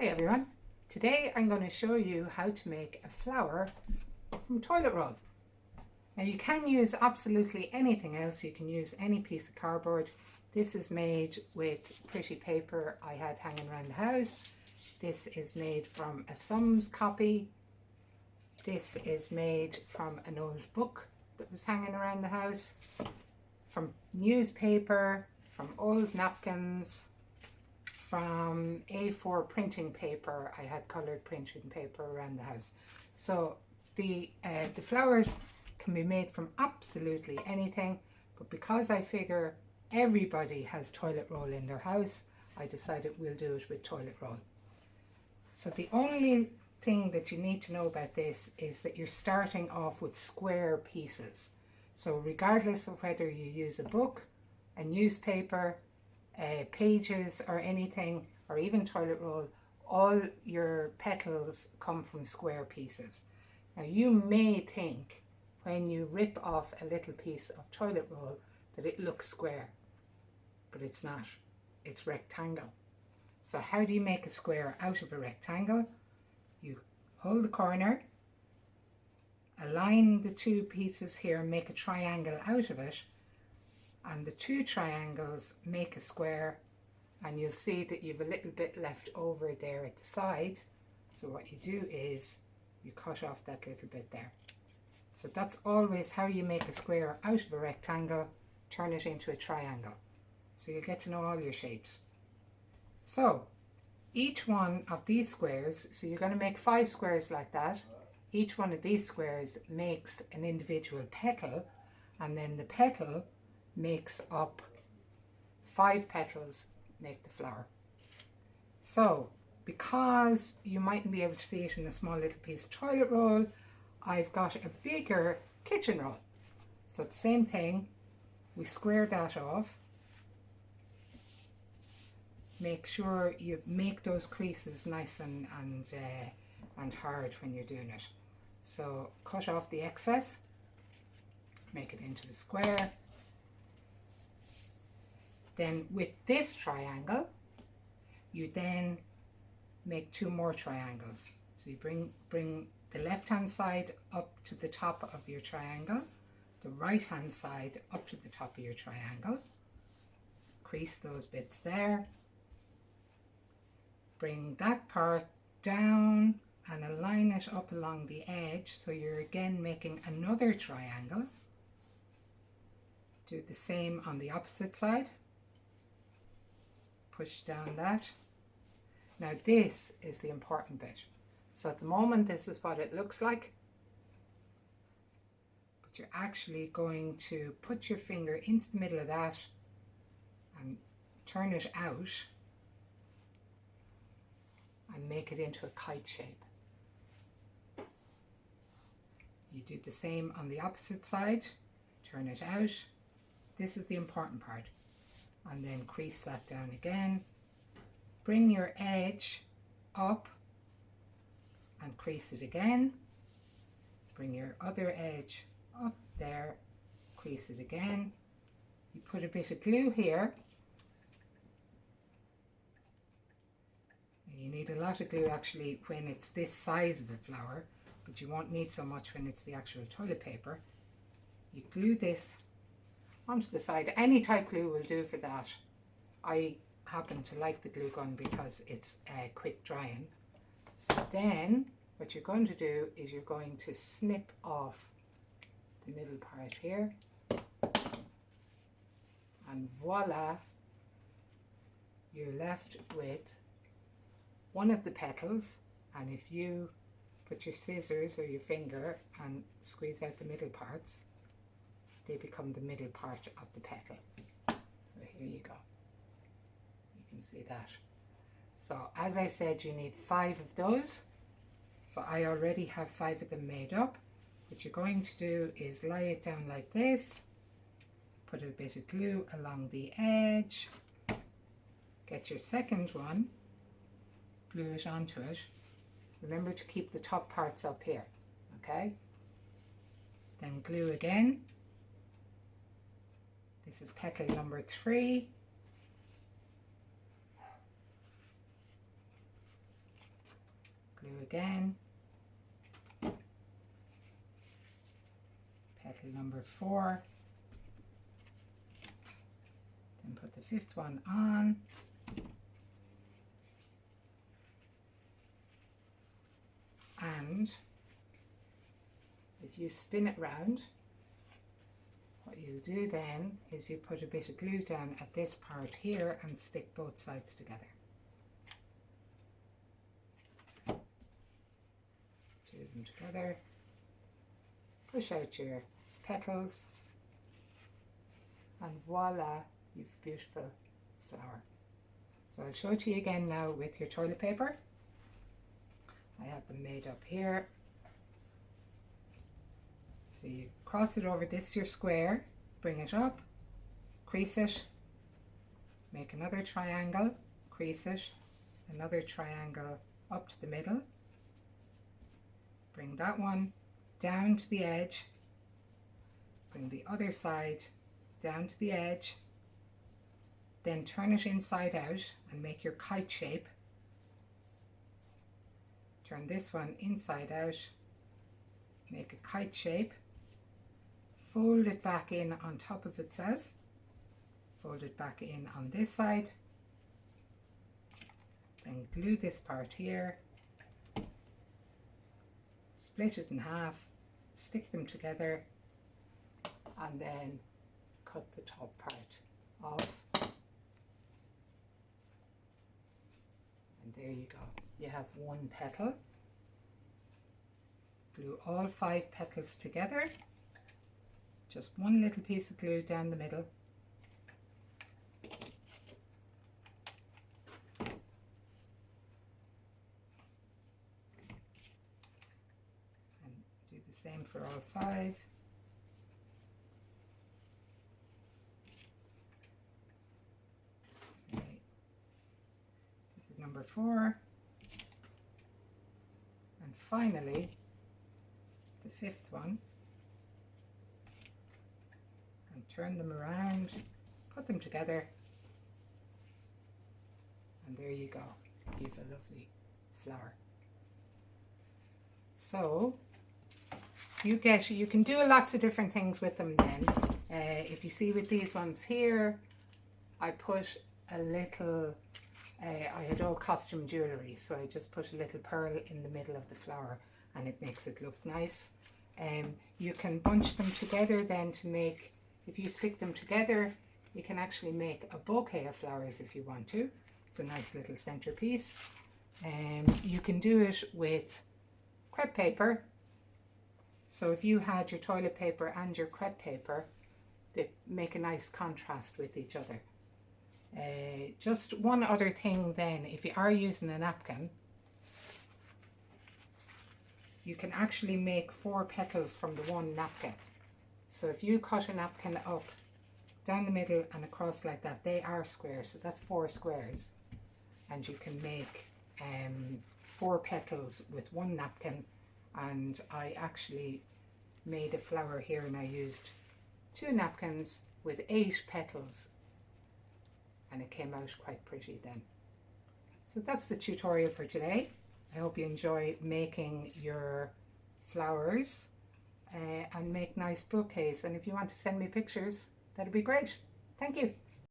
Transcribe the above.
Hi everyone. Today I'm going to show you how to make a flower from toilet roll. Now you can use absolutely anything else. You can use any piece of cardboard. This is made with pretty paper I had hanging around the house. This is made from a Sums copy. This is made from an old book that was hanging around the house, from newspaper, from old napkins, from A4 printing paper. I had coloured printing paper around the house. So the flowers can be made from absolutely anything, but because I figure everybody has toilet roll in their house, I decided we'll do it with toilet roll. So the only thing that you need to know about this is that you're starting off with square pieces. So regardless of whether you use a book, a newspaper, pages or anything, or even toilet roll, all your petals come from square pieces. Now you may think when you rip off a little piece of toilet roll that it looks square, but it's not. It's rectangle. So how do you make a square out of a rectangle? You hold the corner, align the two pieces here, make a triangle out of it, and the two triangles make a square, and you'll see that you've a little bit left over there at the side. So what you do is you cut off that little bit there. So that's always how you make a square out of a rectangle, turn it into a triangle. So you'll get to know all your shapes. So each one of these squares, so you're going to make 5 squares like that. Each one of these squares makes an individual petal, and then the petal makes up 5 petals, make the flower. So because you mightn't be able to see it in a small little piece of toilet roll, I've got a bigger kitchen roll. So the same thing, we square that off. Make sure you make those creases nice and hard when you're doing it. So cut off the excess, make it into the square. Then with this triangle, you then make 2 more triangles. So you bring the left hand side up to the top of your triangle, the right hand side up to the top of your triangle, crease those bits there, bring that part down and align it up along the edge, so you're again making another triangle. Do the same on the opposite side. Push down that. Now this is the important bit. So at the moment this is what it looks like, but you're actually going to put your finger into the middle of that and turn it out and make it into a kite shape. You do the same on the opposite side, turn it out. This is the important part. And then crease that down again. Bring your edge up and crease it again. Bring your other edge up there, crease it again. You put a bit of glue here. You need a lot of glue actually when it's this size of a flower, but you won't need so much when it's the actual toilet paper. You glue this onto the side. Any type glue will do for that. I happen to like the glue gun because it's quick drying. So then what you're going to do is you're going to snip off the middle part here, and voila, you're left with one of the petals. And if you put your scissors or your finger and squeeze out the middle parts, they become the middle part of the petal. So here you go. You can see that. So as I said, you need 5 of those. So I already have 5 of them made up. What you're going to do is lie it down like this, put a bit of glue along the edge, get your second one, glue it onto it. Remember to keep the top parts up here, okay? Then glue again. This is petal number 3. again. Petal number 4. Then put the 5th one on. And if you spin it round, what you'll do then is you put a bit of glue down at this part here and stick both sides together. Do them together. Push out your petals, and voila, you've a beautiful flower. So I'll show it to you again now with your toilet paper. I have them made up here. So you cross it over, this your square, bring it up, crease it, make another triangle, crease it, another triangle up to the middle, bring that one down to the edge, bring the other side down to the edge, then turn it inside out and make your kite shape. Turn this one inside out, make a kite shape, fold it back in on top of itself, fold it back in on this side, then glue this part here, split it in half, stick them together, and then cut the top part off. And there you go. You have one petal. Glue all 5 petals together. Just one little piece of glue down the middle. And do the same for all 5. Okay. This is number 4. And finally, the 5th one. And turn them around, put them together, and there you go. You have a lovely flower. So you can do lots of different things with them then. If you see with these ones here, I put a little, I had all costume jewellery, so I just put a little pearl in the middle of the flower and it makes it look nice. You can bunch them together then to make, if you stick them together, you can actually make a bouquet of flowers if you want to. It's a nice little centerpiece. You can do it with crepe paper. So if you had your toilet paper and your crepe paper, they make a nice contrast with each other. Just one other thing then, if you are using a napkin, you can actually make 4 petals from the one napkin. So if you cut a napkin up down the middle and across like that, they are squares, so that's 4 squares. And you can make 4 petals with one napkin. And I actually made a flower here and I used 2 napkins with 8 petals. And it came out quite pretty then. So that's the tutorial for today. I hope you enjoy making your flowers and make nice bouquets. And if you want to send me pictures, that'd be great. Thank you.